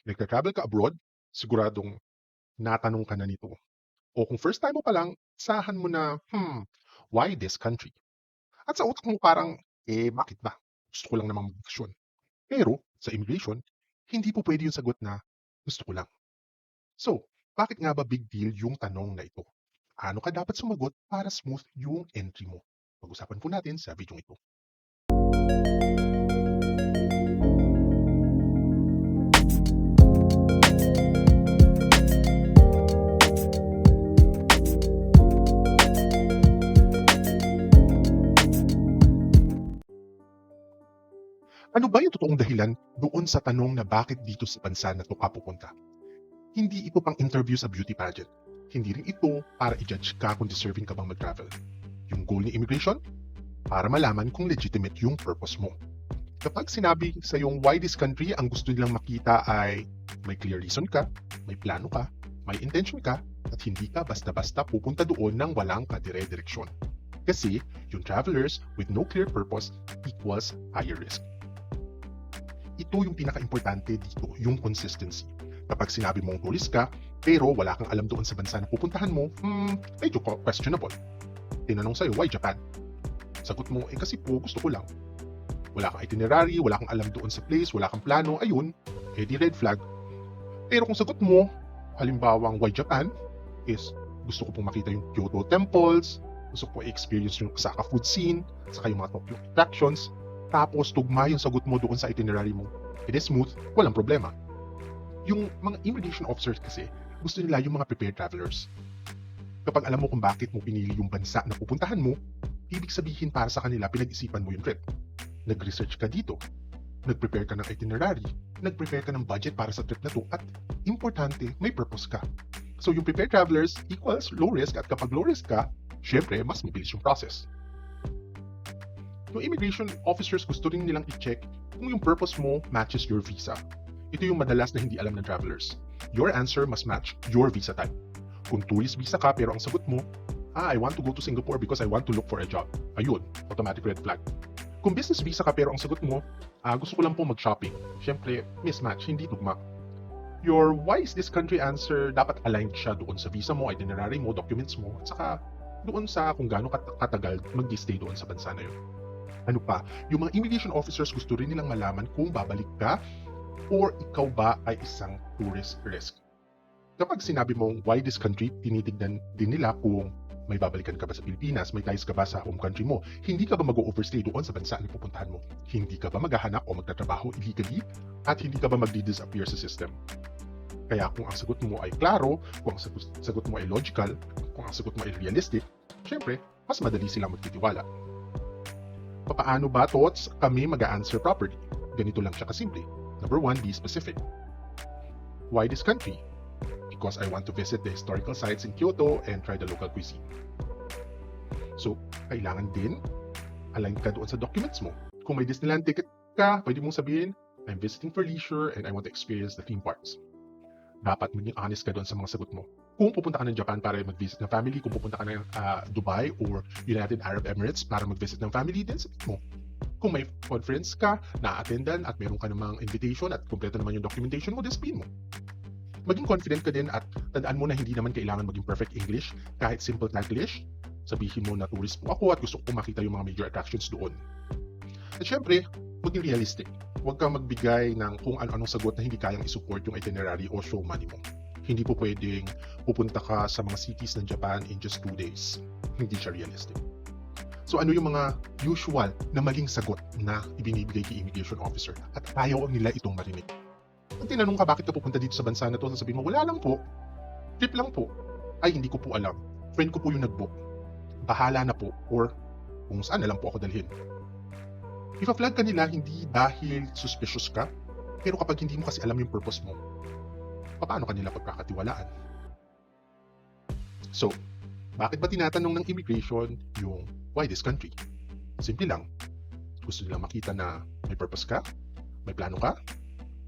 nagka-travel ka abroad, siguradong natanong ka na nito. O kung first time mo pa lang, asahan mo na, why this country? At sa utak mo parang, bakit ba? Gusto ko lang namang magbakasyon. Pero sa immigration, hindi po pwede yung sagot na gusto ko lang. So, bakit nga ba big deal yung tanong na ito? Ano ka dapat sumagot para smooth yung entry mo? Pag-usapan po natin sa video ito. Ano ba yung totoong dahilan doon sa tanong na bakit dito sa bansa na to ka pupunta? Hindi ito pang interview sa beauty pageant. Hindi rin ito para i-judge ka kung deserving ka bang mag-travel. Yung goal ni immigration, para malaman kung legitimate yung purpose mo. Kapag sinabi sa yung why this country, ang gusto nilang makita ay may clear reason ka, may plano ka, may intention ka, at hindi ka basta-basta pupunta doon ng walang kadire-direksyon. Kasi yung travelers with no clear purpose equals higher risk. Ito yung pinaka-importante dito, yung consistency. Kapag sinabi mong tourist ka, pero wala kang alam doon sa bansa na pupuntahan mo, medyo questionable. Tinanong sa'yo, why Japan? Sagot mo, kasi po gusto ko lang. Wala kang itinerary, wala kang alam doon sa place, wala kang plano, ayun, di red flag. Pero kung sagot mo, halimbawang why Japan, is gusto ko pong makita yung Kyoto temples, gusto ko i-experience yung Osaka food scene, saka yung mga Tokyo attractions, tapos tugma yung sagot mo doon sa itinerary mo, it is smooth, walang problema. Yung mga immigration officers kasi, gusto nila yung mga prepared travelers. Kapag alam mo kung bakit mo pinili yung bansa na pupuntahan mo, ibig sabihin para sa kanila pinag-isipan mo yung trip. Nag-research ka dito, nag-prepare ka ng itinerary, nag-prepare ka ng budget para sa trip na to, at importante, may purpose ka. So yung prepared travelers equals low risk, at kapag low risk ka, syempre mas mabilis yung process. Yung immigration officers gusto rin nilang i-check kung yung purpose mo matches your visa. Ito yung madalas na hindi alam ng travelers. Your answer must match your visa type. Kung tourist visa ka pero ang sagot mo, I want to go to Singapore because I want to look for a job. Ayun, automatic red flag. Kung business visa ka pero ang sagot mo, gusto ko lang po mag-shopping. Syempre, mismatch, hindi tugma. Your why is this country answer, dapat aligned siya doon sa visa mo, itinerary mo, documents mo, at saka doon sa kung gaano katagal mag-stay doon sa bansa na yun. Ano pa, yung mga immigration officers gusto rin nilang malaman kung babalik ka or ikaw ba ay isang tourist risk. Kapag sinabi mong why this country, tinitignan din nila kung may babalikan ka ba sa Pilipinas, may ties ka ba sa home country mo, hindi ka ba mag-overstay doon sa bansa na pupuntahan mo, hindi ka ba maghahanap o magtatrabaho illegally, at hindi ka ba magdi-disappear sa system. Kaya kung ang sagot mo ay klaro, kung ang sagot mo ay logical, kung ang sagot mo ay realistic, syempre, mas madali silang magtitiwala. Paano ba thoughts kami mag-a-answer properly? Ganito lang siya kasimple. Number 1, be specific. Why this country? Because I want to visit the historical sites in Kyoto and try the local cuisine. So, kailangan din align ka doon sa documents mo. Kung may Disneyland ticket ka, pwede mong sabihin, I'm visiting for leisure and I want to experience the theme parks. Dapat maging honest ka doon sa mga sagot mo. Kung pupunta ka ng Japan para mag-visit ng family, kung pupunta ka ng Dubai or United Arab Emirates para mag-visit ng family, then sagot mo. Kung may conference ka, na-attendan at meron ka namang invitation at kumpleto naman yung documentation mo, sabihin mo. Maging confident ka din at tandaan mo na hindi naman kailangan maging perfect English, kahit simple Taglish. Sabihin mo na tourist po ako at gusto ko makita yung mga major attractions doon. At syempre, maging realistic. Huwag kang magbigay ng kung ano-anong sagot na hindi kayang isupport yung itinerary o show money mo. Hindi po pwedeng pupunta ka sa mga cities ng Japan in just 2 days. Hindi siya realistic. So ano yung mga usual na maling sagot na ibinibigay kay immigration officer at ayaw nila itong marinig? Pag tinanong ka bakit ka pupunta dito sa bansa na to, sasabihin mo, wala lang po. Trip lang po. Ay, hindi ko po alam. Friend ko po yung nag-book. Bahala na po. Or kung saan na lang po ako dalhin. Ipa-flag ka nila hindi dahil suspicious ka, pero kapag hindi mo kasi alam yung purpose mo, paano kanila pagkakatiwalaan? So, bakit ba tinatanong ng immigration yung why this country? Simple lang. Gusto nilang makita na may purpose ka, may plano ka,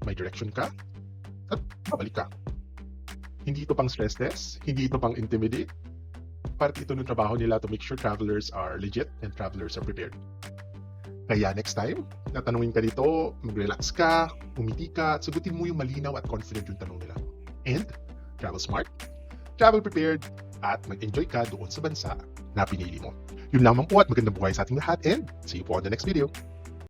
may direction ka, at babalik ka. Hindi ito pang stress test, hindi ito pang intimidate. Part ito ng trabaho nila to make sure travelers are legit and travelers are prepared. Kaya next time, tatanungin ka dito, mag-relax ka, umiti ka, at sagutin mo yung malinaw at confident yung tanong nila. And, travel smart, travel prepared, at mag-enjoy ka doon sa bansa na pinili mo. Yun lamang po at magandang buhay sa ating lahat and see you po on the next video.